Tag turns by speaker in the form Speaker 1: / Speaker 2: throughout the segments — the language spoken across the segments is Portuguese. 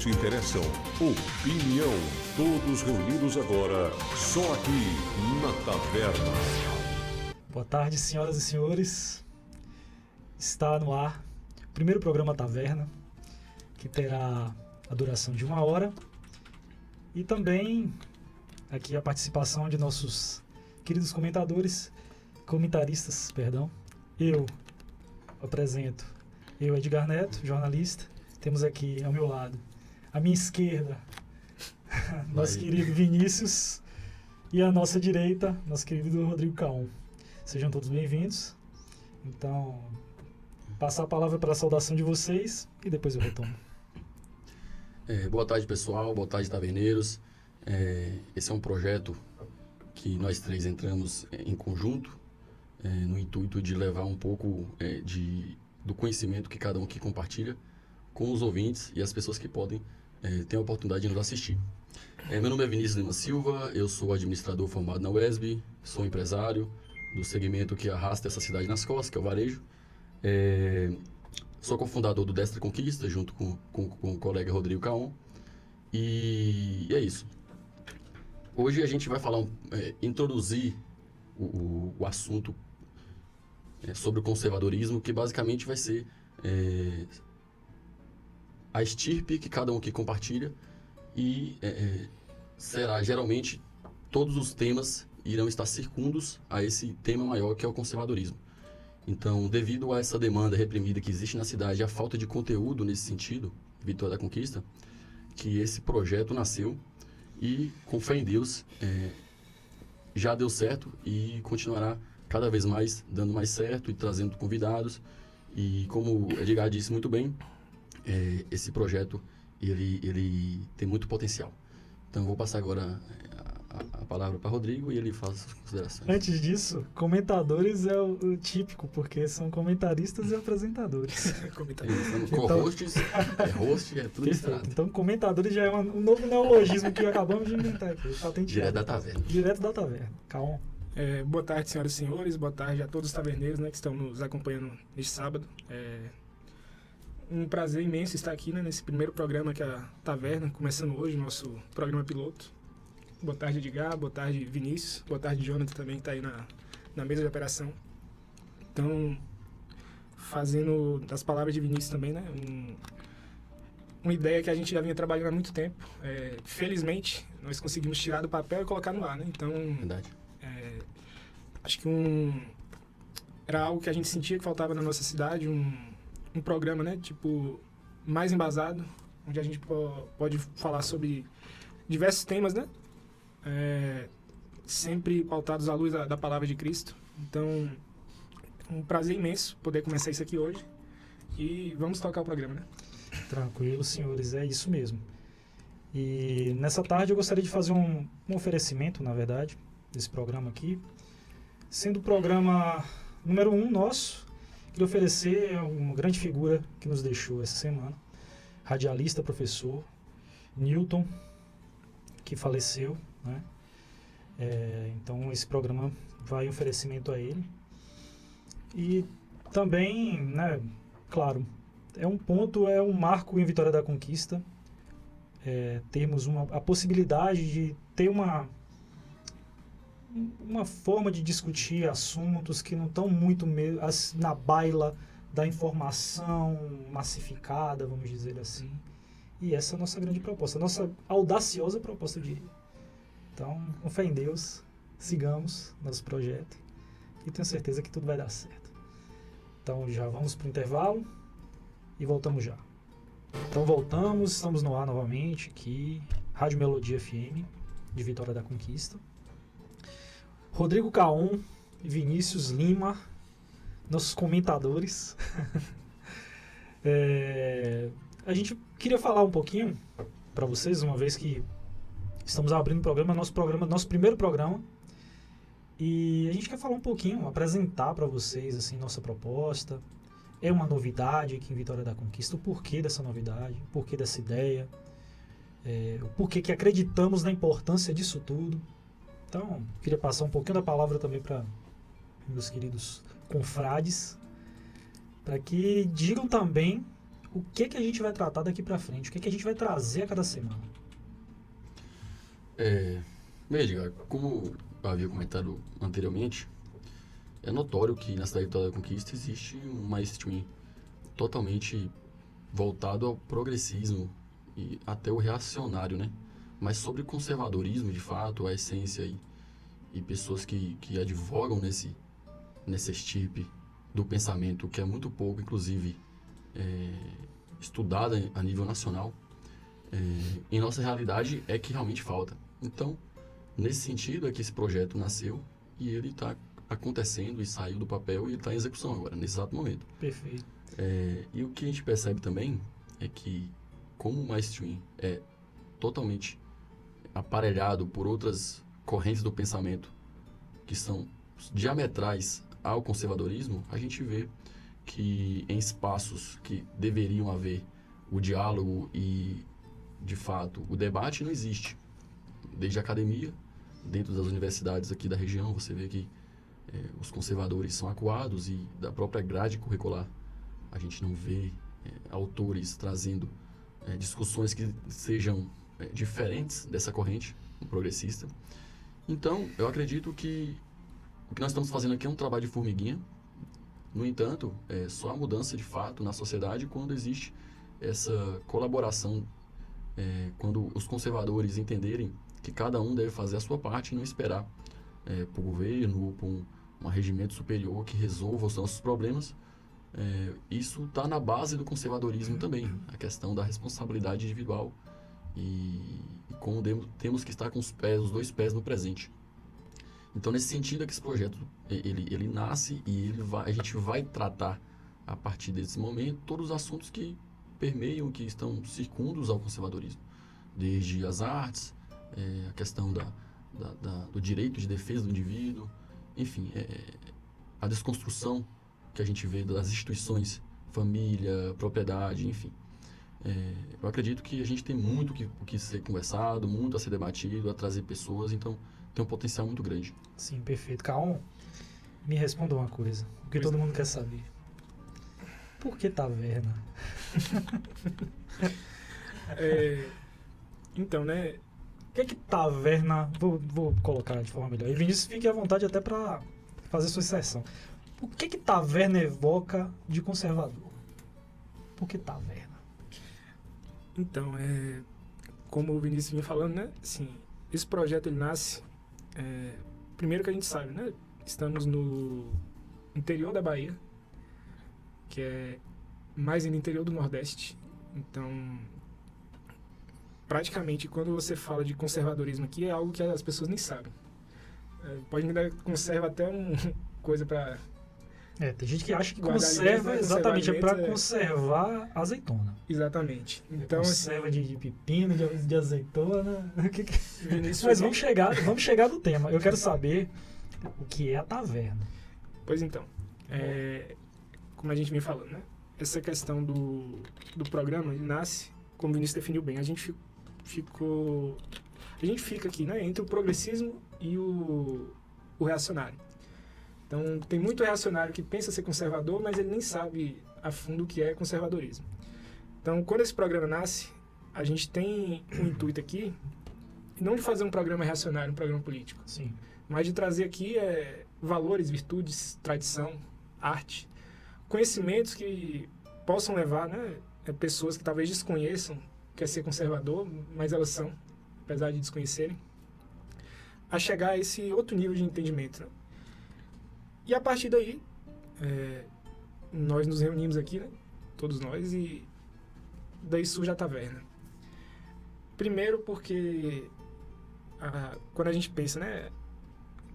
Speaker 1: Te interessam. Opinião. Todos reunidos agora, só aqui na Taverna.
Speaker 2: Boa tarde, senhoras e senhores. Está no ar o primeiro programa Taverna, que terá a duração de 1 hora. E também aqui a participação de nossos queridos comentaristas. Eu apresento Edgar Neto, jornalista. Temos aqui ao meu lado, à minha esquerda, nosso querido Vinícius, e à nossa direita, nosso querido Rodrigo Caon. Sejam todos bem-vindos. Então, passar a palavra para a saudação de vocês e depois eu retomo.
Speaker 3: Boa tarde, pessoal. Boa tarde, taverneiros. Esse é um projeto que nós três entramos em conjunto, no intuito de levar um pouco do conhecimento que cada um aqui compartilha com os ouvintes e as pessoas que podem ter a oportunidade de nos assistir. Meu nome é Vinícius Lima Silva, eu sou administrador formado na UESB, sou empresário do segmento que arrasta essa cidade nas costas, que é o varejo. Sou cofundador do Destra Conquista, junto com o colega Rodrigo Caon. E é isso. Hoje a gente vai falar, introduzir o assunto sobre o conservadorismo, que basicamente vai ser a estirpe que cada um aqui compartilha e será, geralmente, todos os temas irão estar circundos a esse tema maior que é o conservadorismo. Então, devido a essa demanda reprimida que existe na cidade e a falta de conteúdo nesse sentido, Vitória da Conquista, que esse projeto nasceu e, com fé em Deus, já deu certo e continuará cada vez mais dando mais certo e trazendo convidados. E como o Edgar disse muito bem, esse projeto ele tem muito potencial. Então, vou passar agora a palavra para Rodrigo e ele faz as considerações.
Speaker 2: Antes disso, comentadores é o típico, porque são comentaristas e apresentadores.
Speaker 3: Co-hosts, host, tudo misturado.
Speaker 2: Então, comentadores já é um novo neologismo que acabamos de inventar aqui.
Speaker 3: Direto da taverna.
Speaker 2: Direto da taverna. Caon.
Speaker 4: Boa tarde, senhoras e senhores. Boa tarde a todos os taverneiros, que estão nos acompanhando neste sábado. Um prazer imenso estar aqui, nesse primeiro programa que é a Taverna, começando hoje, nosso programa piloto. Boa tarde, Edgar. Boa tarde, Vinícius. Boa tarde, Jonathan, também, que está aí na mesa de operação. Então, fazendo das palavras de Vinícius também, uma ideia que a gente já vinha trabalhando há muito tempo. Felizmente, nós conseguimos tirar do papel e colocar no ar, Então,
Speaker 3: verdade.
Speaker 4: Acho que era algo que a gente sentia que faltava na nossa cidade, um programa, mais embasado, onde a gente pode falar sobre diversos temas, sempre pautados à luz da palavra de Cristo. Então, um prazer imenso poder começar isso aqui hoje e vamos tocar o programa,
Speaker 2: Tranquilo, senhores, é isso mesmo. E nessa tarde eu gostaria de fazer um oferecimento, na verdade, desse programa aqui, sendo o programa número 1 nosso. Queria oferecer uma grande figura que nos deixou essa semana, radialista, professor, Newton, que faleceu, então esse programa vai em oferecimento a ele. E também, claro, é um marco em Vitória da Conquista, termos a possibilidade de ter uma forma de discutir assuntos que não estão muito na baila da informação massificada, vamos dizer assim. E essa é a nossa grande proposta, a nossa audaciosa proposta, eu diria. Então, com fé em Deus, sigamos nosso projeto e tenho certeza que tudo vai dar certo. Então, já vamos para o intervalo e voltamos já. Então, voltamos, estamos no ar novamente aqui, Rádio Melodia FM, de Vitória da Conquista. Rodrigo Caon e Vinícius Lima, nossos comentadores. A gente queria falar um pouquinho para vocês, uma vez que estamos abrindo o programa, nosso primeiro programa. E a gente quer falar um pouquinho, apresentar para vocês assim, nossa proposta. É uma novidade aqui em Vitória da Conquista, o porquê dessa novidade, o porquê dessa ideia, o porquê que acreditamos na importância disso tudo. Então, queria passar um pouquinho da palavra também para meus queridos confrades, para que digam também o que a gente vai tratar daqui para frente, o que a gente vai trazer a cada semana.
Speaker 3: Edgar, como eu havia comentado anteriormente, é notório que na cidade da Conquista existe um mainstream totalmente voltado ao progressismo e até o reacionário, né? Mas sobre conservadorismo, de fato, a essência e pessoas que advogam nesse estirpe do pensamento, que é muito pouco, inclusive, estudada a nível nacional, em nossa realidade é que realmente falta. Então, nesse sentido é que esse projeto nasceu e ele está acontecendo e saiu do papel e ele está em execução agora, nesse exato momento.
Speaker 2: Perfeito.
Speaker 3: E o que a gente percebe também é que, como o mainstream é totalmente aparelhado por outras correntes do pensamento que são diametrais ao conservadorismo, a gente vê que em espaços que deveriam haver o diálogo e, de fato, o debate não existe. Desde a academia, dentro das universidades aqui da região, você vê que os conservadores são acuados e da própria grade curricular a gente não vê autores trazendo discussões que sejam diferentes dessa corrente progressista. Então, eu acredito que o que nós estamos fazendo aqui é um trabalho de formiguinha. No entanto, só a mudança de fato na sociedade quando existe essa colaboração, quando os conservadores entenderem que cada um deve fazer a sua parte e não esperar por governo ou por um regimento superior que resolva os nossos problemas. Isso está na base do conservadorismo também, a questão da responsabilidade individual e como temos que estar com os dois pés no presente. Então, nesse sentido é que esse projeto ele nasce e a gente vai tratar a partir desse momento todos os assuntos que permeiam, que estão circundos ao conservadorismo, desde as artes, a questão do direito de defesa do indivíduo, enfim, a desconstrução que a gente vê das instituições, família, propriedade, enfim. Eu acredito que a gente tem muito o que ser conversado, muito a ser debatido, a trazer pessoas, então tem um potencial muito grande.
Speaker 2: Sim, perfeito. Caon, me responda uma coisa, o que todo mundo quer saber. Por que taverna?
Speaker 4: Então, né?
Speaker 2: O que taverna... Vou colocar de forma melhor. E Vinícius, fique à vontade até para fazer sua inserção. O que taverna evoca de conservador? Por que taverna?
Speaker 4: Então, como o Vinícius vinha falando, né? Assim, esse projeto ele nasce... primeiro que a gente sabe, né? Estamos no interior da Bahia, que é mais no interior do Nordeste. Então, praticamente, quando você fala de conservadorismo aqui, é algo que as pessoas nem sabem. Pode me dar conserva até uma coisa para...
Speaker 2: tem gente que acha que conserva exatamente é para conservar azeitona.
Speaker 4: Exatamente. Então,
Speaker 2: conserva
Speaker 4: assim,
Speaker 2: de pepino, de azeitona. Mas vamos chegar no tema. Eu quero saber o que é a taverna.
Speaker 4: Pois então, como a gente vem falando, né? Essa questão do programa, ele nasce, como o Vinícius definiu bem, a gente fica aqui, né? Entre o progressismo e o reacionário. Então, tem muito reacionário que pensa ser conservador, mas ele nem sabe a fundo o que é conservadorismo. Então, quando esse programa nasce, a gente tem um intuito aqui, não de fazer um programa reacionário, um programa político,
Speaker 2: sim,
Speaker 4: mas de trazer aqui valores, virtudes, tradição, arte, conhecimentos que possam levar, né, pessoas que talvez desconheçam o que é ser conservador, mas elas são, apesar de desconhecerem, a chegar a esse outro nível de entendimento, né? E a partir daí, nós nos reunimos aqui, né? Todos nós, e daí surge a taverna. Primeiro porque, quando a gente pensa, né?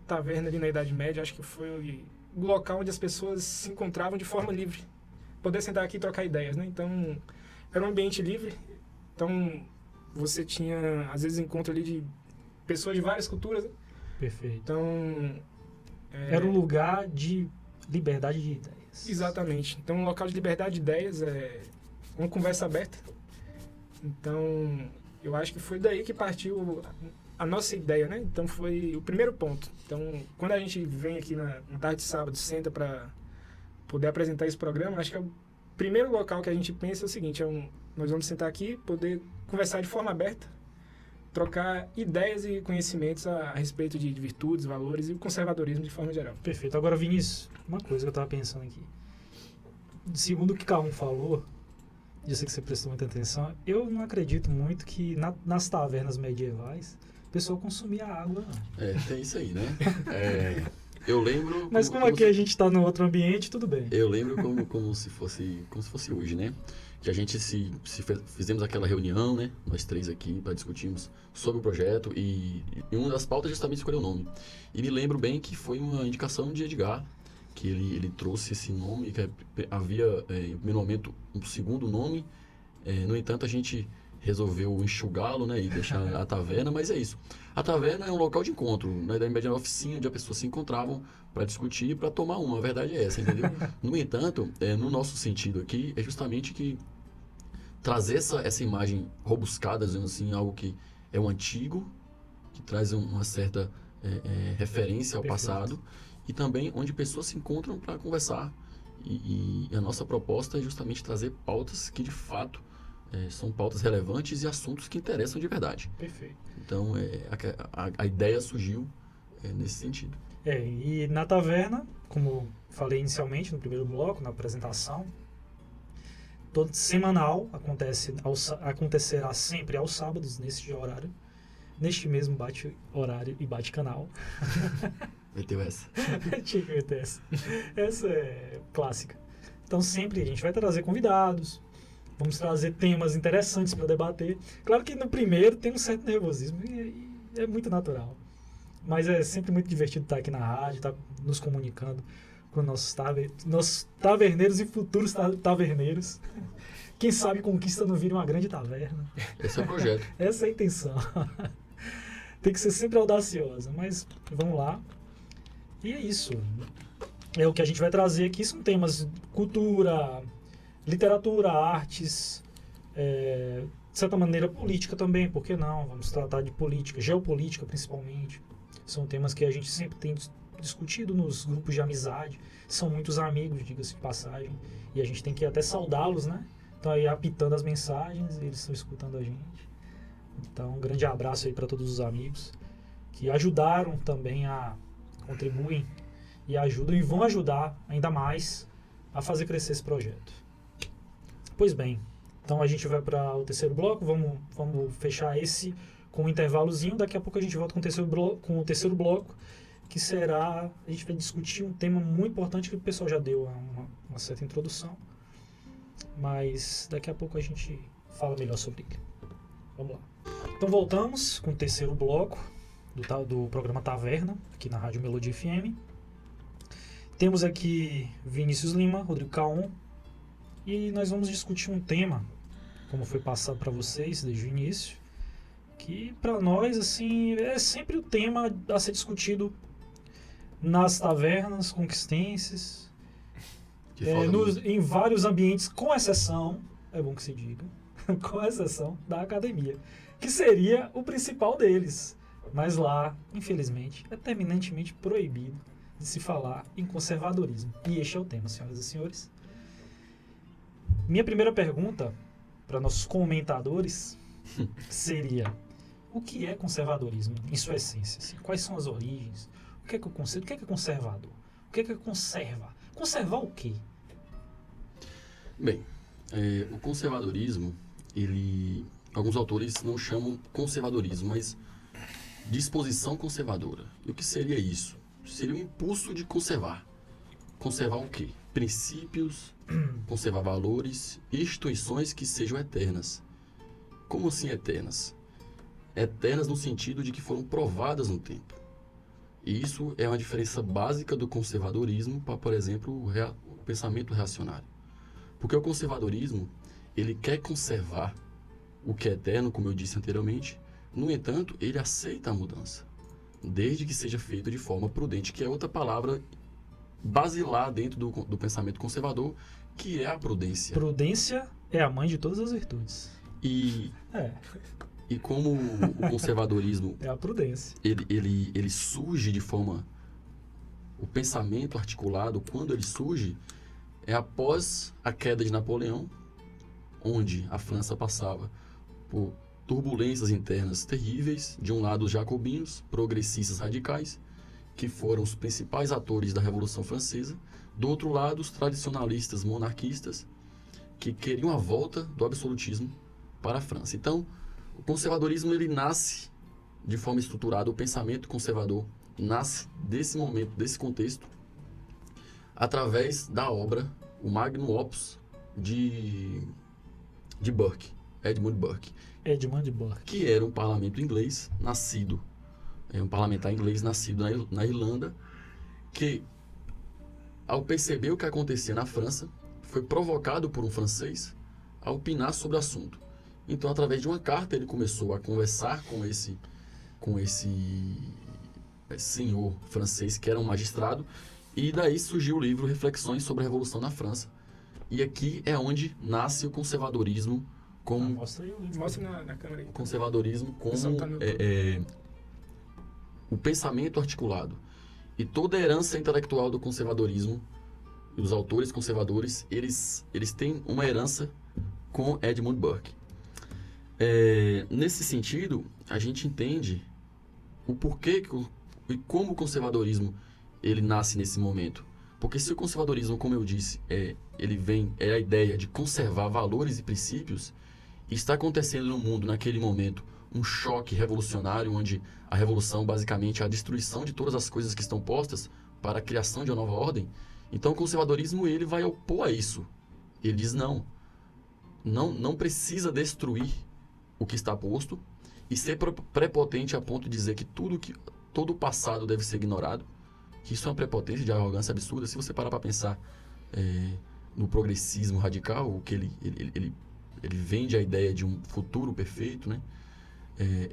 Speaker 4: Taverna ali na Idade Média, acho que foi o local onde as pessoas se encontravam de forma livre. Poder sentar aqui e trocar ideias, né? Então, era um ambiente livre. Então, você tinha, às vezes, encontro ali de pessoas de várias culturas, né?
Speaker 2: Perfeito.
Speaker 4: Então...
Speaker 2: era um lugar de liberdade de ideias.
Speaker 4: Exatamente. Então, um local de liberdade de ideias uma conversa aberta. Então, eu acho que foi daí que partiu a nossa ideia, né? Então, foi o primeiro ponto. Então, quando a gente vem aqui na tarde de sábado, senta para poder apresentar esse programa, acho que é o primeiro local que a gente pensa é o seguinte, nós vamos sentar aqui, poder conversar de forma aberta, trocar ideias e conhecimentos a respeito de virtudes, valores e o conservadorismo de forma geral.
Speaker 2: Perfeito. Agora, Vinícius, uma coisa que eu estava pensando aqui. Segundo o que cada um falou, eu sei que você prestou muita atenção, eu não acredito muito que nas tavernas medievais o pessoal consumia água, não.
Speaker 3: Tem isso aí, né? Eu lembro...
Speaker 2: Mas como aqui a gente está num outro ambiente, tudo bem.
Speaker 3: Eu lembro como se fosse hoje, né? Que a gente fizemos aquela reunião, né? Nós três aqui, para discutirmos sobre o projeto e uma das pautas justamente escolheu o nome. E me lembro bem que foi uma indicação de Edgar, que ele trouxe esse nome, que havia, em primeiro momento, um segundo nome. No entanto, a gente resolveu enxugá-lo, né? E deixar a taverna, mas é isso. A taverna é um local de encontro, na Idade Média, uma oficina onde as pessoas se encontravam para discutir e para tomar uma. A verdade é essa, entendeu? No entanto, no nosso sentido aqui, é justamente que trazer essa imagem robuscada, dizendo assim, algo que é o antigo, que traz uma certa referência ao passado, e também onde pessoas se encontram para conversar. E a nossa proposta é justamente trazer pautas que, de fato, são pautas relevantes e assuntos que interessam de verdade.
Speaker 2: Perfeito.
Speaker 3: Então, a ideia surgiu nesse sentido.
Speaker 2: E na taverna, como falei inicialmente no primeiro bloco, na apresentação, todo semanal acontecerá sempre aos sábados, nesse horário, neste mesmo bate-horário e bate-canal.
Speaker 3: Meteu essa.
Speaker 2: Tinha que meter essa. Essa é clássica. Então sempre a gente vai trazer convidados, vamos trazer temas interessantes para debater. Claro que no primeiro tem um certo nervosismo e é muito natural. Mas é sempre muito divertido estar aqui na rádio, estar nos comunicando com nossos taverneiros e futuros taverneiros. Quem sabe Conquista não vira uma grande taverna.
Speaker 3: Esse é o projeto.
Speaker 2: Essa é a intenção. Tem que ser sempre audaciosa, mas vamos lá. E é isso. É o que a gente vai trazer aqui, são temas cultura, literatura, artes, de certa maneira política também, por que não? Vamos tratar de política, geopolítica principalmente. São temas que a gente sempre tem discutido nos grupos de amizade. São muitos amigos, diga-se de passagem, e a gente tem que até saudá-los, né? Estão aí apitando as mensagens, eles estão escutando a gente. Então, um grande abraço aí para todos os amigos que ajudaram também contribuem e ajudam e vão ajudar ainda mais a fazer crescer esse projeto. Pois bem, então a gente vai para o terceiro bloco, vamos fechar esse com um intervalozinho, daqui a pouco a gente volta com o terceiro bloco, que será, a gente vai discutir um tema muito importante que o pessoal já deu uma certa introdução, mas daqui a pouco a gente fala melhor sobre ele. Vamos lá. Então voltamos com o terceiro bloco do programa Taverna, aqui na Rádio Melodia FM. Temos aqui Vinícius Lima, Rodrigo Caon, e nós vamos discutir um tema, como foi passado para vocês desde o início, que para nós assim é sempre o tema a ser discutido nas tavernas conquistenses, em vários ambientes, com exceção, é bom que se diga, com exceção da academia, que seria o principal deles. Mas lá, infelizmente, é terminantemente proibido de se falar em conservadorismo. E este é o tema, senhoras e senhores. Minha primeira pergunta para nossos comentadores seria: o que é conservadorismo em sua essência? Assim, quais são as origens? O que é conservador? O que é conserva? Conservar o quê?
Speaker 3: Bem, o conservadorismo, alguns autores não chamam conservadorismo, mas disposição conservadora. E o que seria isso? Seria um impulso de conservar. Conservar o quê? Princípios, conservar valores e instituições que sejam eternas. Como assim eternas? Eternas no sentido de que foram provadas no tempo. E isso é uma diferença básica do conservadorismo para, por exemplo, o pensamento reacionário. Porque o conservadorismo, ele quer conservar o que é eterno, como eu disse anteriormente. No entanto, ele aceita a mudança, desde que seja feito de forma prudente, que é outra palavra basilar dentro do pensamento conservador, que é a prudência.
Speaker 2: Prudência é a mãe de todas as virtudes.
Speaker 3: E como o conservadorismo
Speaker 2: é a prudência.
Speaker 3: Ele surge de forma... O pensamento articulado, quando ele surge, é após a queda de Napoleão, onde a França passava por turbulências internas terríveis, de um lado os jacobinos, progressistas radicais, que foram os principais atores da Revolução Francesa, do outro lado os tradicionalistas monarquistas, que queriam a volta do absolutismo para a França. Então, o conservadorismo ele nasce de forma estruturada, o pensamento conservador nasce desse momento, desse contexto, através da obra, o magnum opus de Burke, Edmund Burke.
Speaker 2: Edmund Burke.
Speaker 3: Que era um parlamento inglês nascido, um parlamentar inglês nascido na Irlanda, que, ao perceber o que acontecia na França, foi provocado por um francês a opinar sobre o assunto. Então, através de uma carta, ele começou a conversar com esse senhor francês, que era um magistrado, e daí surgiu o livro Reflexões sobre a Revolução na França. E aqui é onde nasce o conservadorismo como...
Speaker 2: Mostra aí o livro.
Speaker 4: Mostra na câmera aí.
Speaker 3: O conservadorismo como
Speaker 4: pessoal tá no
Speaker 3: o pensamento articulado. E toda a herança intelectual do conservadorismo, os autores conservadores, eles têm uma herança com Edmund Burke. Nesse sentido, a gente entende o porquê e como o conservadorismo ele nasce nesse momento. Porque se o conservadorismo, como eu disse, é a ideia de conservar valores e princípios, e está acontecendo no mundo, naquele momento, um choque revolucionário, onde a revolução basicamente é a destruição de todas as coisas que estão postas para a criação de uma nova ordem. Então o conservadorismo ele vai opor a isso. Ele diz não precisa destruir o que está posto e ser prepotente a ponto de dizer que todo o passado deve ser ignorado, que isso é uma prepotência de arrogância absurda. Se você parar para pensar no progressismo radical, o que ele vende a ideia de um futuro perfeito, né?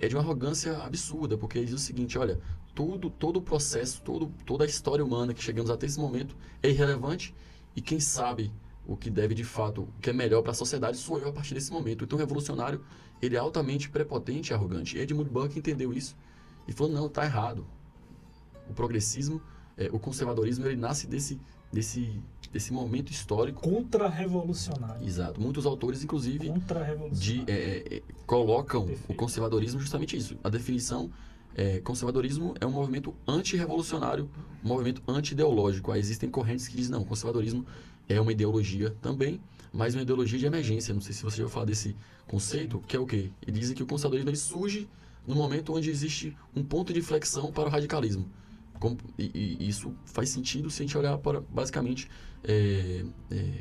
Speaker 3: É de uma arrogância absurda, porque ele diz o seguinte: olha, todo o processo, toda a história humana que chegamos até esse momento é irrelevante, e quem sabe o que deve de fato, o que é melhor para a sociedade sou eu a partir desse momento. Então o revolucionário, ele é altamente prepotente e arrogante. Edmund Burke entendeu isso e falou: não, está errado. O progressismo, o conservadorismo, ele nasce desse momento histórico.
Speaker 2: Contra-revolucionário.
Speaker 3: Exato. Muitos autores, inclusive, colocam
Speaker 2: Perfeito.
Speaker 3: o conservadorismo justamente isso. A definição conservadorismo é um movimento antirrevolucionário, um movimento anti-ideológico. Aí existem correntes que dizem, não, o conservadorismo é uma ideologia também, mas uma ideologia de emergência. Não sei se você já ouviu falar desse conceito, que é o quê? Eles dizem que o conservadorismo ele surge no momento onde existe um ponto de inflexão para o radicalismo. E isso faz sentido se a gente olhar para, basicamente,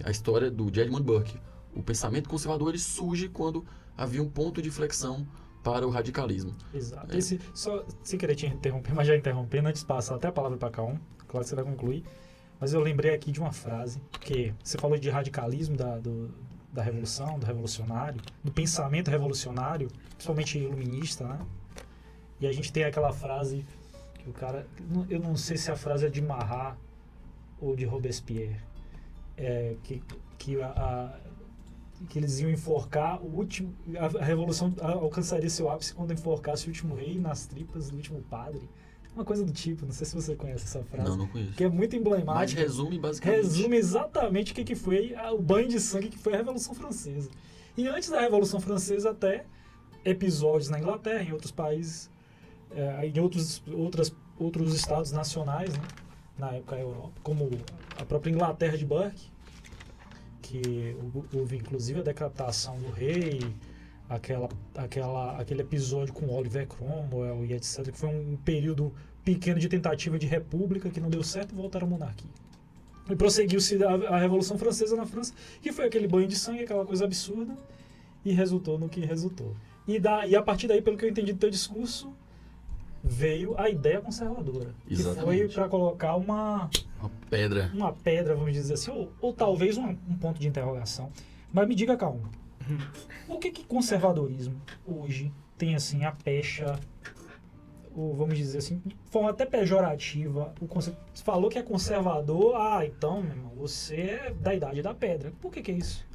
Speaker 3: a história de Edmund Burke. O pensamento conservador ele surge quando havia um ponto de inflexão para o radicalismo.
Speaker 2: Exato. Só sem querer te interromper, mas já interrompendo, antes de passar até a palavra para Kaon, claro que você vai concluir, mas eu lembrei aqui de uma frase, que você falou de radicalismo da revolução, do revolucionário, do pensamento revolucionário, principalmente iluminista, né? E a gente tem aquela frase que o cara, eu não sei se a frase é de Marat ou de Robespierre, que eles iam enforcar a revolução alcançaria seu ápice quando enforcasse o último rei nas tripas do último padre. Uma coisa do tipo, não sei se você conhece essa frase.
Speaker 3: Não conheço.
Speaker 2: Que é muito emblemática.
Speaker 3: Mas resume basicamente.
Speaker 2: Resume exatamente o que foi o banho de sangue que foi a Revolução Francesa. E antes da Revolução Francesa, até episódios na Inglaterra, em outros países, em outros estados nacionais, né? Na época da Europa, como a própria Inglaterra de Burke, que houve inclusive a decapitação do rei, aquele episódio com Oliver Cromwell e etc., que foi um período pequeno de tentativa de república que não deu certo e voltaram à monarquia. E prosseguiu-se a Revolução Francesa na França, que foi aquele banho de sangue, aquela coisa absurda, e resultou no que resultou. E a partir daí, pelo que eu entendi do teu discurso, veio a ideia conservadora.
Speaker 3: Exatamente.
Speaker 2: Que foi para colocar uma pedra, vamos dizer assim, ou talvez um ponto de interrogação. Mas me diga, Calma, por que conservadorismo hoje tem assim a pecha, ou vamos dizer assim, de forma até pejorativa, você falou que é conservador, então, meu irmão, você é da idade da pedra. Por que é isso?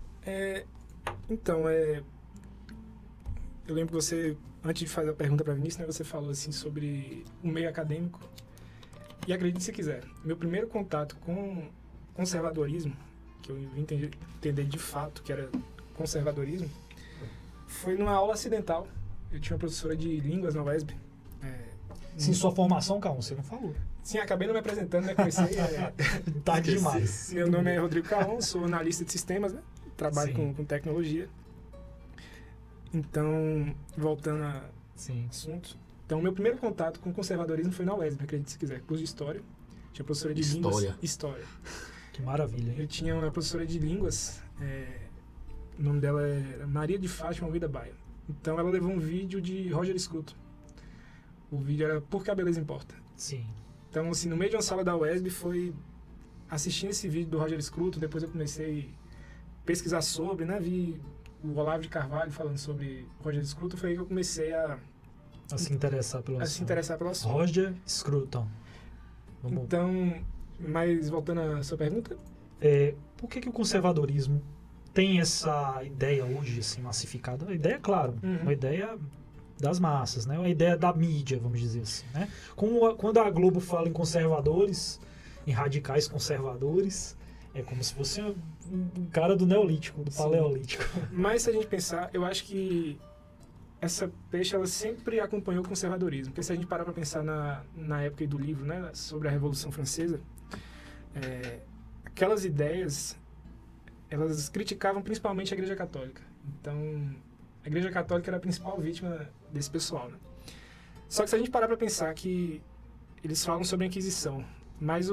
Speaker 4: Eu lembro que você, antes de fazer a pergunta para Vinícius, né, você falou assim sobre o meio acadêmico. E acredite se quiser, meu primeiro contato com conservadorismo, que eu vim entender de fato que era conservadorismo, foi numa aula acidental. Eu tinha uma professora de línguas na UESB.
Speaker 2: Sim, sua formação, Caon, você não falou.
Speaker 4: Sim, acabei não me apresentando, né? Comecei.
Speaker 2: Tarde demais.
Speaker 4: Meu nome é Rodrigo Caon, sou analista de sistemas, né? Trabalho
Speaker 2: Sim.
Speaker 4: com tecnologia. Então, voltando ao
Speaker 2: Sim.
Speaker 4: assunto. Então, meu primeiro contato com conservadorismo foi na UESB, acredite se quiser, curso de História. Tinha professora de línguas. História.
Speaker 2: Que maravilha, hein?
Speaker 4: Eu tinha uma professora de línguas, o nome dela era Maria de Fátima Almeida Baia. Então, ela levou um vídeo de Roger Scruton. O vídeo era Por que a Beleza Importa.
Speaker 2: Sim.
Speaker 4: Então, assim, no meio de uma sala da UESB, foi assistindo esse vídeo do Roger Scruton, depois eu comecei a pesquisar sobre, né? Vi o Olavo de Carvalho falando sobre Roger Scruton, foi aí que eu comecei a
Speaker 2: se interessar pelo
Speaker 4: se interessar pelo assunto.
Speaker 2: Roger Scruton. Vamos...
Speaker 4: Então, mas voltando à sua pergunta,
Speaker 2: por que o conservadorismo tem essa ideia hoje, assim, massificada? A ideia, claro, uma ideia das massas, né? Uma ideia da mídia, vamos dizer assim, né? Quando a Globo fala em conservadores, em radicais conservadores, é como se fosse um cara do Neolítico, do Paleolítico.
Speaker 4: Mas se a gente pensar, eu acho que essa peixe, ela sempre acompanhou o conservadorismo. Porque se a gente parar para pensar na época do livro, né, sobre a Revolução Francesa, aquelas ideias, elas criticavam principalmente a Igreja Católica. Então, a Igreja Católica era a principal vítima desse pessoal, né? Só que se a gente parar para pensar que eles falam sobre a Inquisição, mas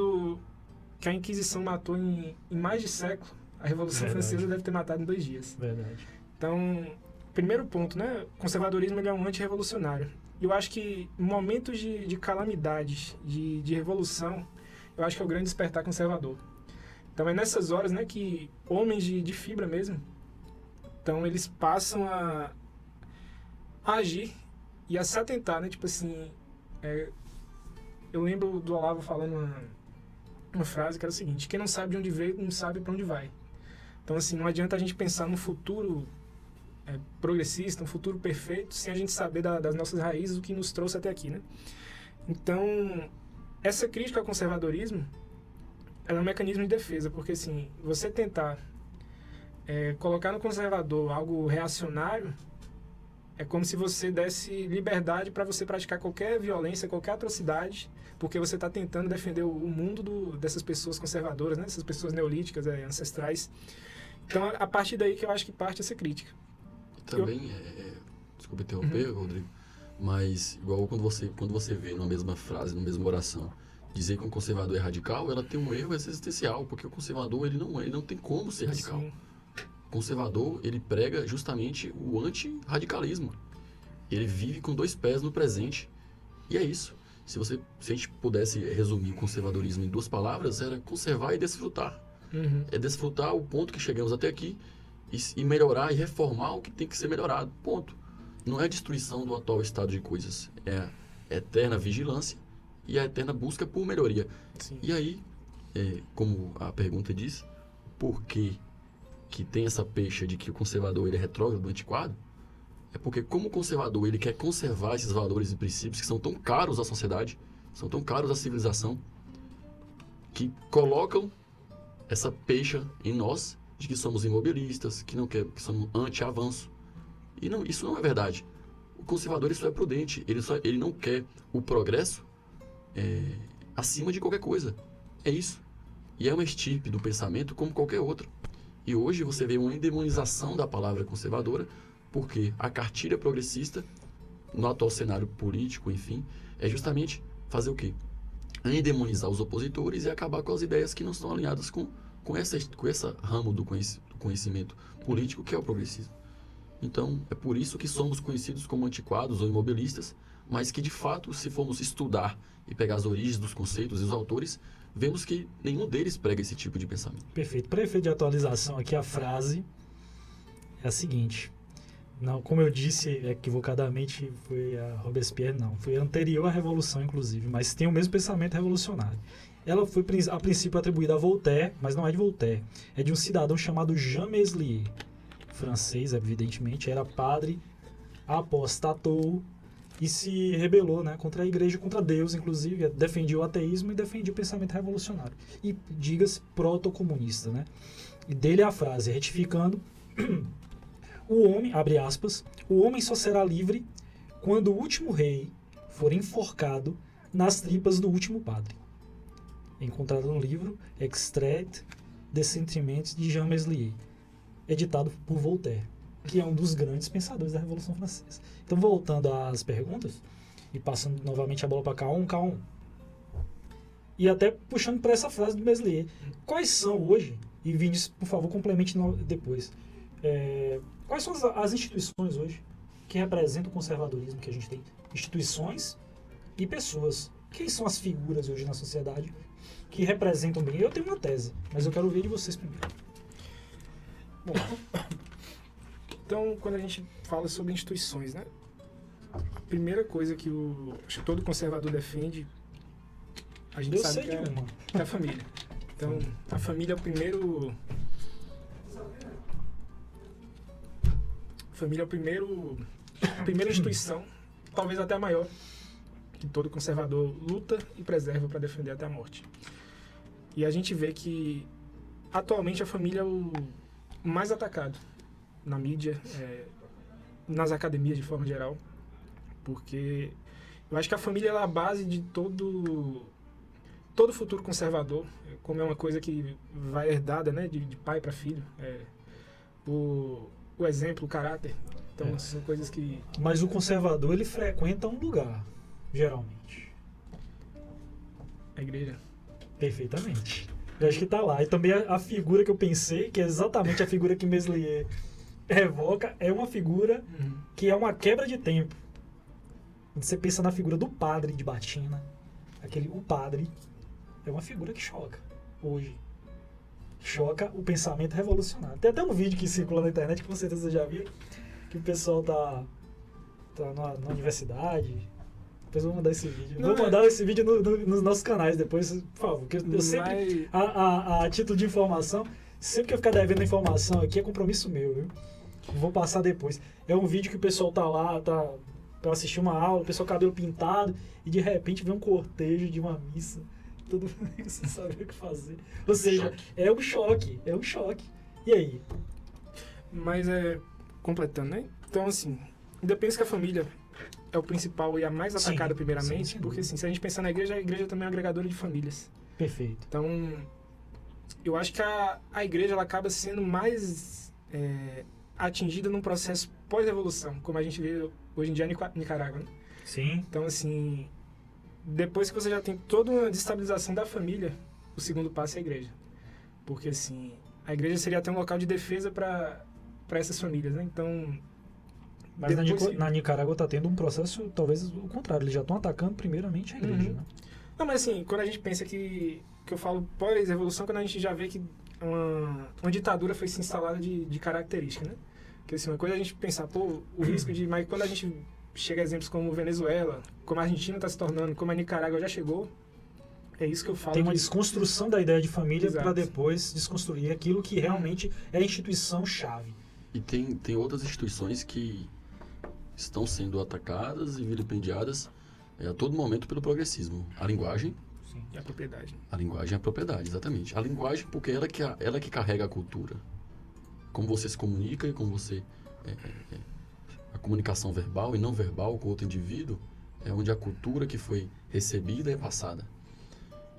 Speaker 4: que a Inquisição matou em mais de século, a Revolução Francesa deve ter matado em 2 dias.
Speaker 2: Verdade.
Speaker 4: Então, primeiro ponto, né? O conservadorismo ele é um antirrevolucionário. E eu acho que em momentos de calamidades, de revolução, eu acho que é o grande despertar conservador. Então é nessas horas, né, que homens de fibra mesmo, então eles passam a agir e a se atentar, né? Tipo assim, eu lembro do Olavo falando uma frase que era o seguinte: quem não sabe de onde veio, não sabe para onde vai. Então, assim, não adianta a gente pensar num futuro progressista, um futuro perfeito, sem a gente saber das nossas raízes, o que nos trouxe até aqui, né? Então, essa crítica ao conservadorismo, ela é um mecanismo de defesa, porque, assim, você tentar colocar no conservador algo reacionário é como se você desse liberdade para você praticar qualquer violência, qualquer atrocidade, porque você está tentando defender o mundo dessas pessoas conservadoras, né? Essas pessoas neolíticas, ancestrais. Então, a partir daí que eu acho que parte essa crítica.
Speaker 3: Também, desculpa interromper, Rodrigo, mas igual quando você vê na mesma frase, na mesma oração, dizer que um conservador é radical, ela tem um erro existencial, porque o conservador ele não tem como ser radical.
Speaker 4: Sim.
Speaker 3: O conservador, ele prega justamente o anti-radicalismo. Ele vive com 2 pés no presente. E é isso. Se a gente pudesse resumir o conservadorismo em 2 palavras, era conservar e desfrutar. É desfrutar o ponto que chegamos até aqui e melhorar e reformar o que tem que ser melhorado. Ponto. Não é a destruição do atual estado de coisas. É a eterna vigilância e a eterna busca por melhoria.
Speaker 4: Sim.
Speaker 3: E aí, como a pergunta diz, por que tem essa pecha de que o conservador ele é retrógrado, antiquado? É porque como o conservador ele quer conservar esses valores e princípios que são tão caros à sociedade, são tão caros à civilização, que colocam essa pecha em nós de que somos imobilistas, que somos anti-avanço. E não, isso não é verdade. O conservador ele só é prudente, ele não quer o progresso acima de qualquer coisa. É isso. E é uma estirpe do pensamento como qualquer outra. E hoje você vê uma endemonização da palavra conservadora, porque a cartilha progressista, no atual cenário político, enfim, é justamente fazer o quê? Endemonizar os opositores e acabar com as ideias que não estão alinhadas com essa ramo do conhecimento político que é o progressismo. Então, é por isso que somos conhecidos como antiquados ou imobilistas, mas que, de fato, se formos estudar e pegar as origens dos conceitos e os autores, vemos que nenhum deles prega esse tipo de pensamento.
Speaker 2: Perfeito. Para efeito de atualização aqui, a frase é a seguinte. Não, como eu disse equivocadamente, foi a Robespierre, não. Foi anterior à Revolução, inclusive, mas tem o mesmo pensamento revolucionário. Ela foi, a princípio, atribuída a Voltaire, mas não é de Voltaire. É de um cidadão chamado Jean Meslier, francês, evidentemente, era padre, apostatou e se rebelou, né, contra a igreja, contra Deus, inclusive, defendia o ateísmo e defendia o pensamento revolucionário. E, diga-se, proto-comunista, né? E dele é a frase, retificando, o homem, abre aspas, o homem só será livre quando o último rei for enforcado nas tripas do último padre. Encontrado no livro Extrait des Sentiments de Jean Meslier, editado por Voltaire, que é um dos grandes pensadores da Revolução Francesa. Então, voltando às perguntas, e passando novamente a bola para K1, e até puxando para essa frase do Meslier, quais são hoje, e Vinícius, por favor, complemente depois, quais são as instituições hoje que representam o conservadorismo que a gente tem? Instituições e pessoas. Quem são as figuras hoje na sociedade que representam bem? Eu tenho uma tese, mas eu quero ouvir de vocês primeiro.
Speaker 4: Bom, então, quando a gente fala sobre instituições, né? A primeira coisa que acho que todo conservador defende, a gente sabe que é a família. Então, a família é o primeiro... A família é a primeira instituição, talvez até a maior, que todo conservador luta e preserva para defender até a morte. E a gente vê que, atualmente, a família é o mais atacado na mídia, nas academias de forma geral, porque eu acho que a família é a base de todo futuro conservador, como é uma coisa que vai herdada, né, de pai para filho, o exemplo, o caráter, então são coisas que...
Speaker 2: Mas o conservador, ele frequenta um lugar, geralmente.
Speaker 4: A igreja.
Speaker 2: Perfeitamente. Eu acho que tá lá. E também a figura que eu pensei, que é exatamente a figura que Meslier evoca, é uma figura que é uma quebra de tempo. Você pensa na figura do padre de batina, o padre é uma figura que choca hoje. Choca o pensamento revolucionário. Tem até um vídeo que circula na internet, que com certeza você já viu, que o pessoal tá na universidade. Depois eu vou mandar esse vídeo. Vou mandar esse vídeo nos nossos canais depois, por favor. Porque eu sempre, a título de informação, sempre que eu ficar devendo a informação aqui, é compromisso meu, viu? Vou passar depois. É um vídeo que o pessoal tá lá, pra assistir uma aula, o pessoal cabelo pintado, e de repente vê um cortejo de uma missa. Todo mundo sem saber o que fazer. Ou seja, é um choque. E aí?
Speaker 4: Mas completando, né? Então, assim, ainda penso que a família é o principal e a mais atacada primeiramente, porque assim, se a gente pensar na igreja, a igreja também é um agregadora de famílias.
Speaker 2: Perfeito.
Speaker 4: Então, eu acho que a igreja ela acaba sendo mais atingida num processo pós-revolução, como a gente vê hoje em dia em Nicarágua, né?
Speaker 2: Sim.
Speaker 4: Então, assim, depois que você já tem toda uma destabilização da família, o segundo passo é a igreja. Porque, assim, a igreja seria até um local de defesa para essas famílias, né? Então...
Speaker 2: Mas na Nicarágua está tendo um processo, talvez o contrário, eles já estão atacando primeiramente a igreja, né?
Speaker 4: Não, mas assim, quando a gente pensa que eu falo pós-revolução, quando a gente já vê que uma ditadura foi se instalada de característica, né? Porque assim, uma coisa é a gente pensar, o risco de... Mas quando a gente chega a exemplos como Venezuela, como a Argentina está se tornando, como a Nicarágua já chegou, é isso que eu falo.
Speaker 2: Tem uma desconstrução da ideia de família para depois desconstruir aquilo que realmente é a instituição-chave.
Speaker 3: E tem outras instituições que estão sendo atacadas e vilipendiadas a todo momento pelo progressismo. A linguagem...
Speaker 4: Sim, e a propriedade.
Speaker 3: A linguagem é a propriedade, exatamente. A linguagem porque ela que carrega a cultura. Como você se comunica e como você... a comunicação verbal e não verbal com outro indivíduo é onde a cultura que foi recebida é passada.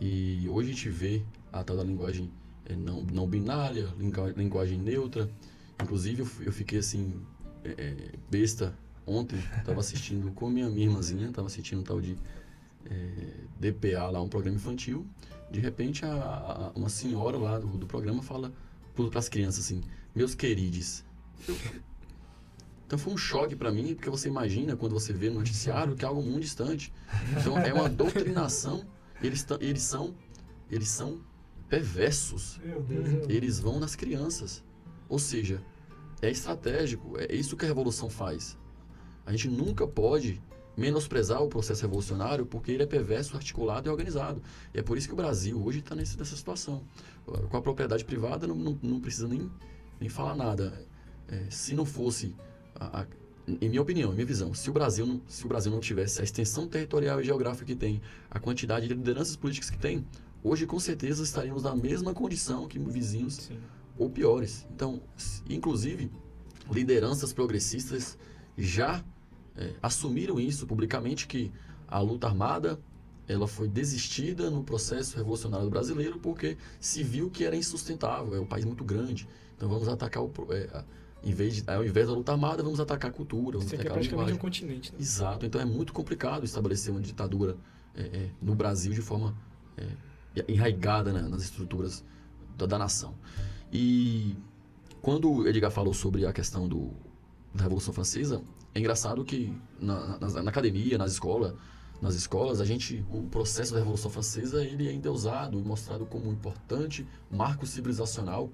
Speaker 3: E hoje a gente vê a tal da linguagem não binária, linguagem neutra. Inclusive eu fiquei assim, besta ontem, estava assistindo com minha irmãzinha, estava assistindo um tal de DPA lá, um programa infantil. De repente uma senhora lá do programa fala para as crianças assim, meus queridos. Então foi um choque para mim, porque você imagina quando você vê no noticiário que é algo muito distante. Então é uma doutrinação, eles são perversos.
Speaker 2: Meu Deus.
Speaker 3: Eles vão nas crianças. Ou seja, é estratégico, é isso que a revolução faz. A gente nunca pode menosprezar o processo revolucionário porque ele é perverso, articulado e organizado. E é por isso que o Brasil hoje está nessa situação. Com a propriedade privada não precisa nem falar nada. Se não fosse, em minha opinião, em minha visão, se o Brasil não tivesse a extensão territorial e geográfica que tem, a quantidade de lideranças políticas que tem, hoje com certeza estaríamos na mesma condição que vizinhos ou piores. Então, inclusive, lideranças progressistas já assumiram isso publicamente, que a luta armada ela foi desistida no processo revolucionário brasileiro porque se viu que era insustentável, é um país muito grande, então vamos atacar ao invés da luta armada, vamos atacar a cultura, vamos
Speaker 4: Isso aqui é
Speaker 3: atacar a
Speaker 4: praticamente
Speaker 3: linguagem.
Speaker 4: um continente. Né?
Speaker 3: Exato, então é muito complicado estabelecer uma ditadura no Brasil de forma enraigada, né, nas estruturas da nação. E quando o Edgar falou sobre a questão da Revolução Francesa, é engraçado que na academia, na escolas, o processo da Revolução Francesa ele é endeusado e mostrado como um importante marco civilizacional.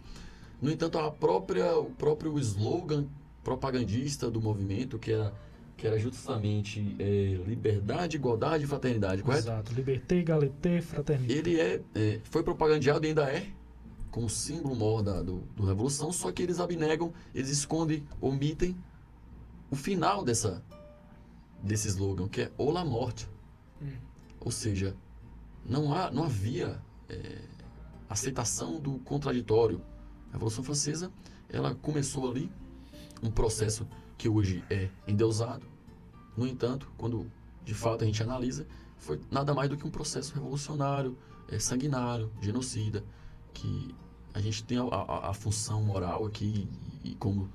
Speaker 3: No entanto, o próprio slogan propagandista do movimento, que era justamente liberdade, igualdade e fraternidade, correto?
Speaker 2: Exato. Liberté, égalité, fraternité.
Speaker 3: Ele foi propagandeado e ainda como símbolo maior da Revolução, só que eles abnegam, eles escondem, omitem o final desse slogan, que é ou la morte. Ou seja, não havia aceitação do contraditório. A Revolução Francesa, ela começou ali, um processo que hoje é endeusado. No entanto, quando de fato a gente analisa, foi nada mais do que um processo revolucionário, sanguinário, genocida, que a gente tem a função moral aqui e como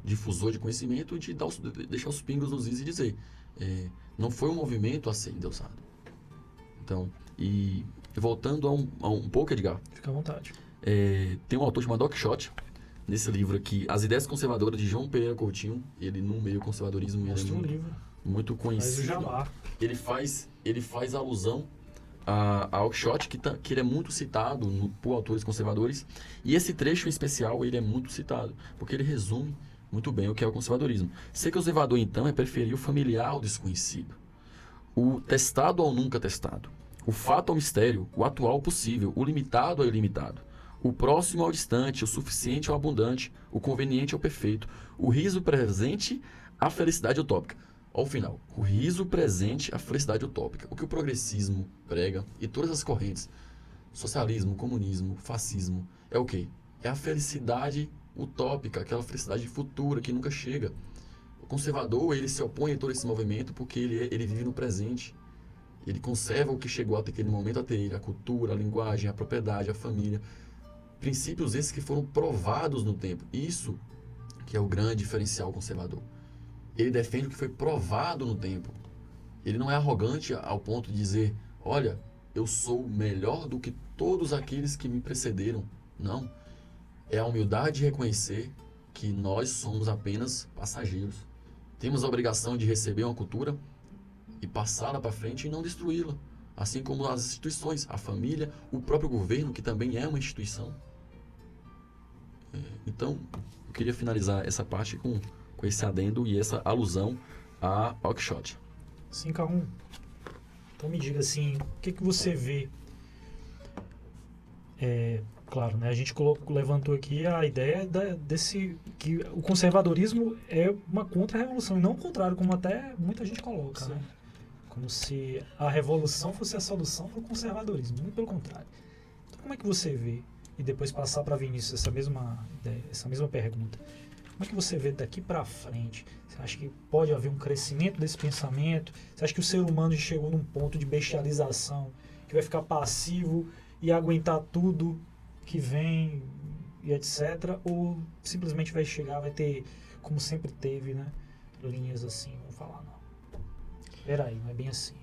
Speaker 3: difusor de conhecimento de deixar os pingos nos is e dizer não foi um movimento a ser endeusado. Então, e voltando a um pouco, Edgar,
Speaker 2: Fica à vontade.
Speaker 3: tem um autor chamado Don Quixote, nesse livro aqui, As Ideias Conservadoras, de João Pereira Coutinho. Ele, no meio conservadorismo, ele
Speaker 2: Mostra
Speaker 3: é
Speaker 2: um livro.
Speaker 3: muito
Speaker 2: Faz o
Speaker 3: conhecido.
Speaker 2: jabá.
Speaker 3: Ele faz alusão ao Quixote, que ele é muito citado por autores conservadores. E esse trecho em especial, ele é muito citado, porque ele resume muito bem o que é o conservadorismo. Ser conservador, então, é preferir o familiar ao desconhecido, o testado ao nunca testado, o fato ao mistério, o atual ao possível, o limitado ao ilimitado, o próximo ao distante, o suficiente ao abundante, o conveniente ao perfeito, o riso presente à felicidade utópica. Ao final, o riso presente à felicidade utópica. O que o progressismo prega e todas as correntes, socialismo, comunismo, fascismo, é o quê? É a felicidade utópica, aquela felicidade futura que nunca chega. O conservador, ele se opõe a todo esse movimento porque ele vive no presente. Ele conserva o que chegou até aquele momento a ter, a cultura, a linguagem, a propriedade, a família. Princípios esses que foram provados no tempo. Isso que é o grande diferencial conservador. Ele defende o que foi provado no tempo. Ele não é arrogante ao ponto de dizer, olha, eu sou melhor do que todos aqueles que me precederam. Não. É a humildade de reconhecer que nós somos apenas passageiros. Temos a obrigação de receber uma cultura e passá-la para frente e não destruí-la. Assim como as instituições, a família, o próprio governo, que também é uma instituição. Então, eu queria finalizar essa parte com esse adendo e essa alusão ao Quixote.
Speaker 2: 5-1. Então me diga assim, o que você vê? Claro, né? A gente levantou aqui a ideia que o conservadorismo é uma contra-revolução e não o contrário, como até muita gente coloca, né? Como se a revolução fosse a solução para o conservadorismo, muito pelo contrário. Então como é que você vê, e depois passar para Vinícius essa mesma ideia, essa mesma pergunta, como é que você vê daqui para frente? Você acha que pode haver um crescimento desse pensamento? Você acha que o ser humano já chegou num ponto de bestialização, que vai ficar passivo e aguentar tudo que vem e etc? Ou simplesmente vai ter, como sempre teve, né? Linhas assim, vamos falar, não. Peraí, não é bem assim.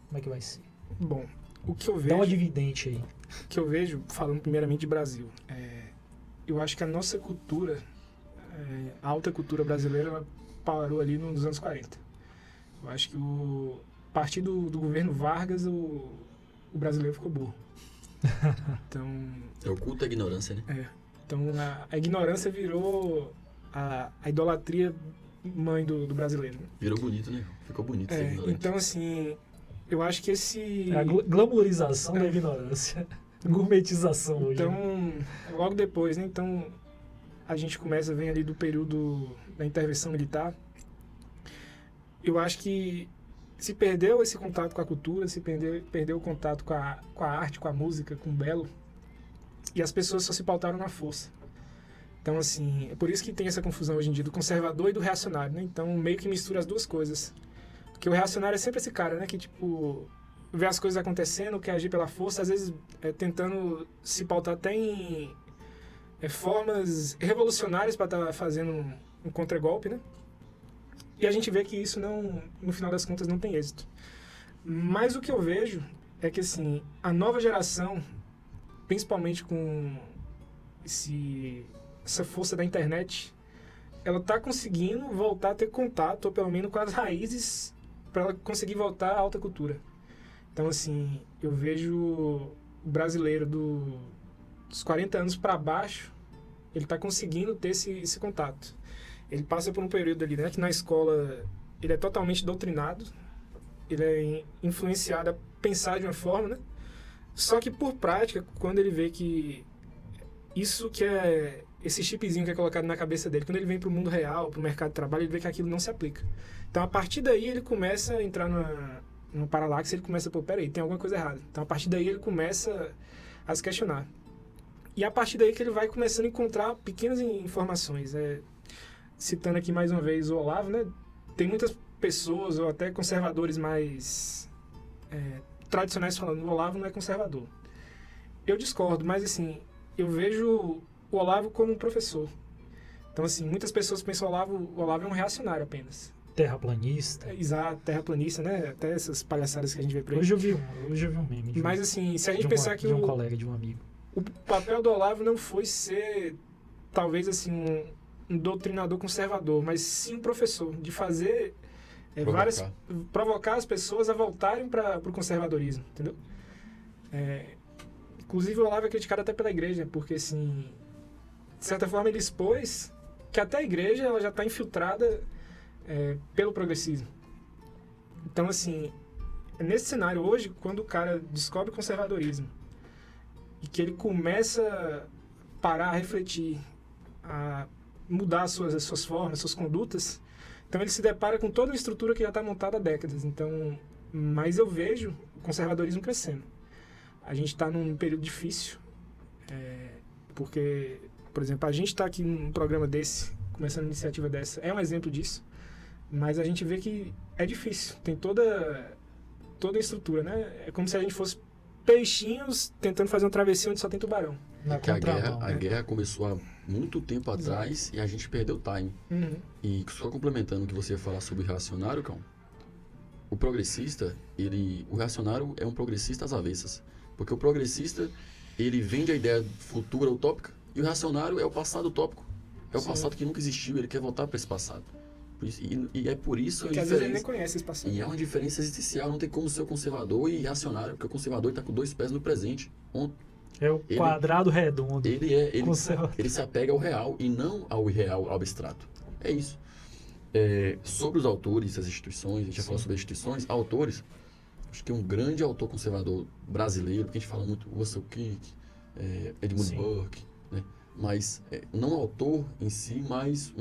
Speaker 2: Como é que vai ser?
Speaker 4: Bom, o que eu vejo...
Speaker 2: Dá uma dividente aí.
Speaker 4: O que eu vejo, falando primeiramente de Brasil, eu acho que a nossa cultura, a alta cultura brasileira, ela parou ali nos anos 40. Eu acho que a partir do governo Vargas, o brasileiro ficou burro. Então...
Speaker 3: É o culto à ignorância, né?
Speaker 4: Então a ignorância virou a idolatria mãe do brasileiro.
Speaker 3: Virou bonito, né? Ficou bonito ser ignorante.
Speaker 4: Então, assim, eu acho que esse...
Speaker 2: É a glamorização da ignorância. Gourmetização hoje.
Speaker 4: Então,
Speaker 2: né?
Speaker 4: logo depois, né? Então, a gente vem ali do período da intervenção militar. Eu acho que se perdeu esse contato com a cultura, se perdeu o contato com a arte, com a música, com o belo, e as pessoas só se pautaram na força. Então, assim, é por isso que tem essa confusão hoje em dia do conservador e do reacionário, né? Então, meio que mistura as duas coisas. Porque o reacionário é sempre esse cara, né? Que, tipo, vê as coisas acontecendo, quer agir pela força, às vezes tentando se pautar até em formas revolucionárias para estar fazendo um contragolpe, né? E a gente vê que isso, não, no final das contas, não tem êxito. Mas o que eu vejo é que, assim, a nova geração, principalmente com essa força da internet, ela está conseguindo voltar a ter contato, ou pelo menos com as raízes, para ela conseguir voltar à alta cultura. Então, assim, eu vejo o brasileiro dos 40 anos para baixo, ele está conseguindo ter esse contato. Ele passa por um período ali, né, que na escola ele é totalmente doutrinado, ele é influenciado a pensar de uma forma, né? Só que por prática, quando ele vê que isso que é esse chipzinho que é colocado na cabeça dele, quando ele vem para o mundo real, para o mercado de trabalho, ele vê que aquilo não se aplica. Então, a partir daí, ele começa a entrar numa paralaxe, ele começa a pôr, peraí, tem alguma coisa errada. Então, a partir daí, ele começa a se questionar. E a partir daí que ele vai começando a encontrar pequenas informações. Citando aqui mais uma vez o Olavo, né? Tem muitas pessoas, ou até conservadores mais tradicionais, falando o Olavo não é conservador. Eu discordo, mas assim, eu vejo o Olavo como um professor. Então, assim, muitas pessoas pensam que o Olavo é um reacionário apenas.
Speaker 2: Terraplanista.
Speaker 4: Exato, terraplanista, né? Até essas palhaçadas que a gente vê por aí.
Speaker 2: Hoje eu vi um meme.
Speaker 4: Mas, assim, se a gente pensar que
Speaker 2: de um colega, de um amigo.
Speaker 4: O papel do Olavo não foi ser, talvez, assim, um doutrinador conservador, mas sim um professor, de fazer provocar as pessoas a voltarem para o conservadorismo, entendeu? Inclusive, o Olavo é criticado até pela igreja, porque, assim, de certa forma, ele expôs que até a igreja ela já está infiltrada pelo progressismo. Então, assim, nesse cenário hoje, quando o cara descobre o conservadorismo e que ele começa a parar, a refletir, a mudar as suas formas, suas condutas, então ele se depara com toda uma estrutura que já está montada há décadas. Então, mas eu vejo o conservadorismo crescendo. A gente está num período difícil, porque, por exemplo, a gente está aqui num programa desse, começando uma iniciativa dessa, é um exemplo disso, mas a gente vê que é difícil, tem toda a estrutura, né? É como se a gente fosse peixinhos tentando fazer uma travessia onde só tem tubarão.
Speaker 3: Que a guerra começou há muito tempo atrás e a gente perdeu o time.
Speaker 4: Uhum.
Speaker 3: E só complementando o que você ia falar sobre o reacionário, Cão, o progressista, o reacionário é um progressista às avessas. Porque o progressista, ele vende a ideia futura utópica e o reacionário é o passado utópico. É o passado que nunca existiu, ele quer voltar para esse passado. E é por isso
Speaker 4: que às vezes ele nem conhece esse passado.
Speaker 3: E é uma diferença existencial, não tem como ser conservador e reacionário, porque o conservador está com 2 pés no presente.
Speaker 2: É o quadrado redondo.
Speaker 3: Ele se apega ao real e não ao irreal, ao abstrato. É isso. Sobre os autores, as instituições, a gente já falou sobre as instituições, autores, acho que um grande autor conservador brasileiro, porque a gente fala muito Russell Kirk, Edmund Burke, né? Mas não autor em si, mas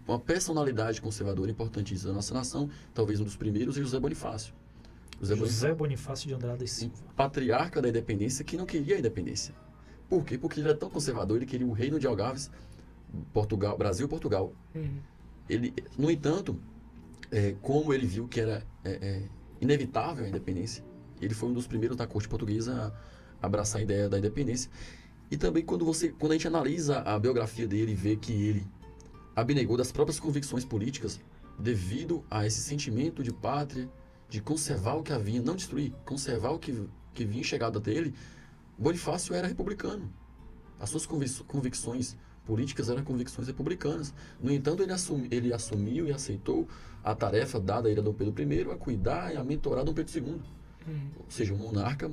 Speaker 3: uma personalidade conservadora importantíssima da nossa nação, talvez um dos primeiros, é José Bonifácio.
Speaker 2: José Bonifácio de Andrade Silva.
Speaker 3: Patriarca da independência que não queria a independência. Por quê? Porque ele era tão conservador, ele queria o reino de Algarves, Brasil e Portugal.
Speaker 4: Uhum.
Speaker 3: No entanto, como ele viu que era inevitável a independência, ele foi um dos primeiros da corte portuguesa a abraçar a ideia da independência. E também quando a gente analisa a biografia dele e vê que ele abnegou das próprias convicções políticas devido a esse sentimento de pátria, de conservar o que havia, não destruir, conservar o que vinha chegado até ele, Bonifácio era republicano. As suas convicções políticas eram convicções republicanas. No entanto, ele assumiu e aceitou a tarefa dada a ele a Dom Pedro I a cuidar e a mentorar Dom Pedro II. Ou seja, um monarca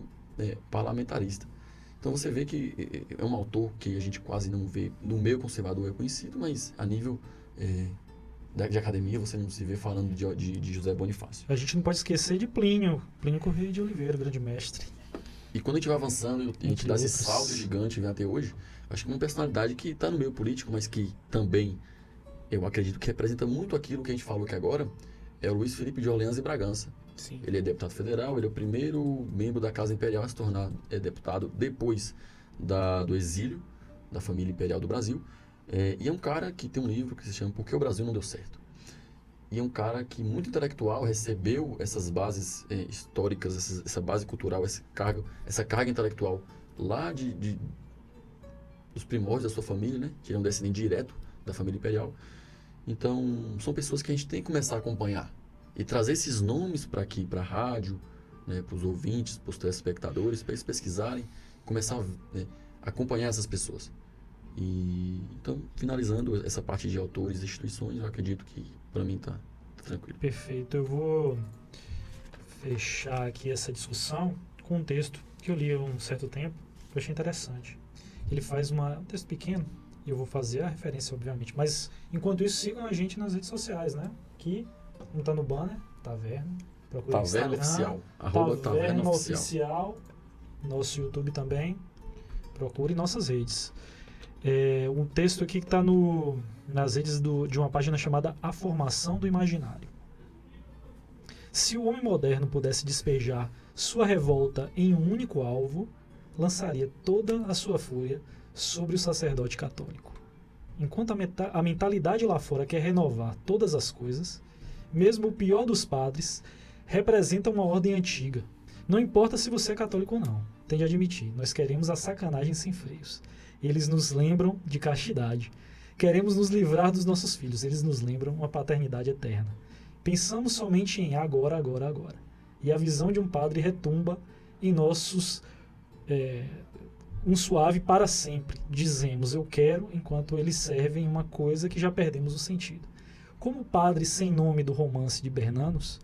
Speaker 3: parlamentarista. Então você vê que é um autor que a gente quase não vê, no meio conservador é conhecido, mas a nível de academia você não se vê falando de José Bonifácio.
Speaker 2: A gente não pode esquecer de Plínio Corrêa de Oliveira, grande mestre.
Speaker 3: E quando a gente vai avançando, a gente dá esse salto gigante até hoje, acho que uma personalidade que está no meio político, mas que também, eu acredito que representa muito aquilo que a gente falou aqui agora, é o Luiz Felipe de Orleans e Bragança.
Speaker 4: Sim.
Speaker 3: Ele é deputado federal, ele é o primeiro membro da Casa Imperial a se tornar deputado depois do exílio da família imperial do Brasil. E é um cara que tem um livro que se chama Por que o Brasil Não Deu Certo? E é um cara que, muito intelectual, recebeu essas bases históricas, essa base cultural, essa carga intelectual lá dos primórdios da sua família, né? Que ele é um descendente direto da família imperial. Então, são pessoas que a gente tem que começar a acompanhar e trazer esses nomes para aqui, para a rádio, né? Para os ouvintes, para os telespectadores, para eles pesquisarem, começar a acompanhar essas pessoas. Então, finalizando essa parte de autores e instituições, eu acredito que para mim tá tranquilo.
Speaker 2: Perfeito. Eu vou fechar aqui essa discussão com um texto que eu li há um certo tempo, que eu achei interessante. Ele faz um texto pequeno, e eu vou fazer a referência, obviamente. Mas, enquanto isso, sigam a gente nas redes sociais, né? Que não tá no banner, Taverna. Procure
Speaker 3: Taverna Oficial.
Speaker 2: Taverna Oficial. Nosso YouTube também. Procure nossas redes. Um texto aqui que está nas redes de uma página chamada A Formação do Imaginário. Se o homem moderno pudesse despejar sua revolta em um único alvo, lançaria toda a sua fúria sobre o sacerdote católico. Enquanto a mentalidade lá fora quer renovar todas as coisas, mesmo o pior dos padres representa uma ordem antiga. Não importa se você é católico ou não, tem de admitir, nós queremos a sacanagem sem freios. Eles nos lembram de castidade. Queremos nos livrar dos nossos filhos. Eles nos lembram uma paternidade eterna. Pensamos somente em agora, agora, agora. E a visão de um padre retumba em nossos... um suave para sempre. Dizemos, eu quero, enquanto eles servem uma coisa que já perdemos o sentido. Como o padre sem nome do romance de Bernanos,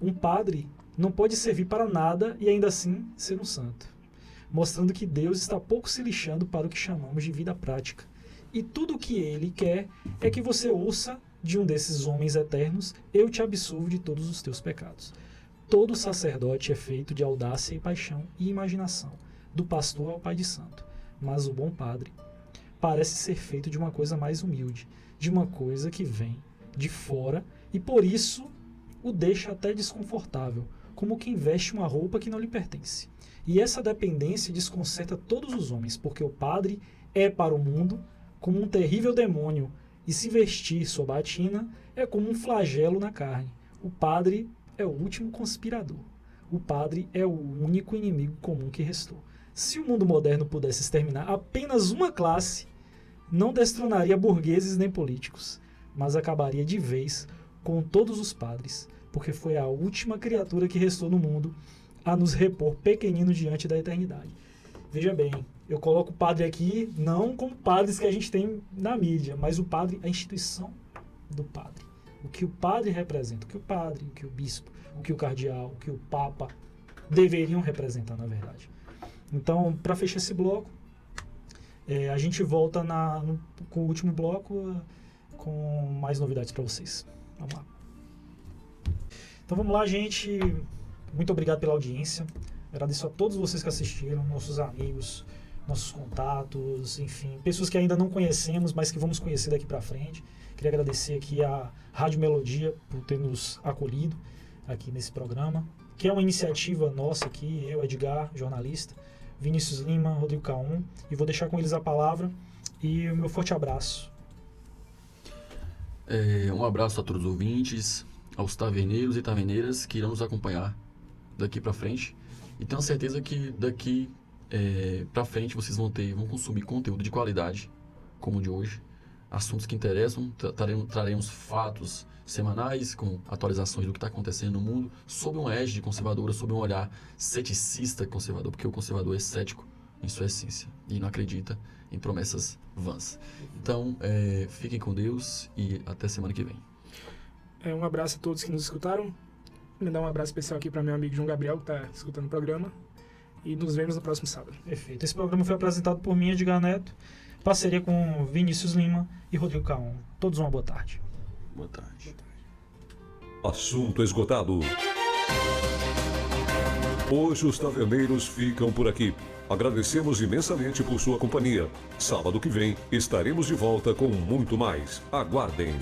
Speaker 2: um padre não pode servir para nada e ainda assim ser um santo. Mostrando que Deus está pouco se lixando para o que chamamos de vida prática. E tudo o que Ele quer é que você ouça de um desses homens eternos, eu te absolvo de todos os teus pecados. Todo sacerdote é feito de audácia e paixão e imaginação, do pastor ao pai de santo. Mas o bom padre parece ser feito de uma coisa mais humilde, de uma coisa que vem de fora e por isso o deixa até desconfortável, como quem veste uma roupa que não lhe pertence. E essa dependência desconcerta todos os homens, porque o padre é para o mundo como um terrível demônio, e se vestir sua batina é como um flagelo na carne. O padre é o último conspirador. O padre é o único inimigo comum que restou. Se o mundo moderno pudesse exterminar apenas uma classe, não destronaria burgueses nem políticos, mas acabaria de vez com todos os padres, porque foi a última criatura que restou no mundo a nos repor pequeninos diante da eternidade. Veja bem, eu coloco o padre aqui não como padres que a gente tem na mídia, mas o padre, a instituição do padre. O que o padre representa, o que o padre, o que o bispo, o que o cardeal, o que o papa deveriam representar, na verdade. Então, para fechar esse bloco, a gente volta com o último bloco com mais novidades para vocês. Vamos lá. Então vamos lá, gente. Muito obrigado pela audiência. Agradeço a todos vocês que assistiram, nossos amigos, nossos contatos, enfim, pessoas que ainda não conhecemos, mas que vamos conhecer daqui para frente. Queria agradecer aqui a Rádio Melodia por ter nos acolhido aqui nesse programa, que é uma iniciativa nossa aqui, eu, Edgar, jornalista, Vinícius Lima, Rodrigo Caum, e vou deixar com eles a palavra e o meu forte abraço.
Speaker 3: Um abraço a todos os ouvintes, aos taverneiros e taverneiras que irão nos acompanhar daqui para frente, e tenho certeza que daqui para frente vocês vão consumir conteúdo de qualidade, como o de hoje, assuntos que interessam, traremos fatos semanais com atualizações do que está acontecendo no mundo, sob uma égide conservadora, sob um olhar ceticista conservador, porque o conservador é cético em sua essência e não acredita em promessas vãs. Então, fiquem com Deus e até semana que vem.
Speaker 4: Um abraço a todos que nos escutaram. Me dá um abraço especial aqui para meu amigo João Gabriel, que está escutando o programa. E nos vemos no próximo sábado.
Speaker 2: Perfeito. Esse programa foi apresentado por mim, Edgar Neto, parceria com Vinícius Lima e Rodrigo Caum. Todos uma boa tarde.
Speaker 3: Boa tarde.
Speaker 1: Assunto esgotado. Hoje os taverneiros ficam por aqui. Agradecemos imensamente por sua companhia. Sábado que vem estaremos de volta com muito mais. Aguardem.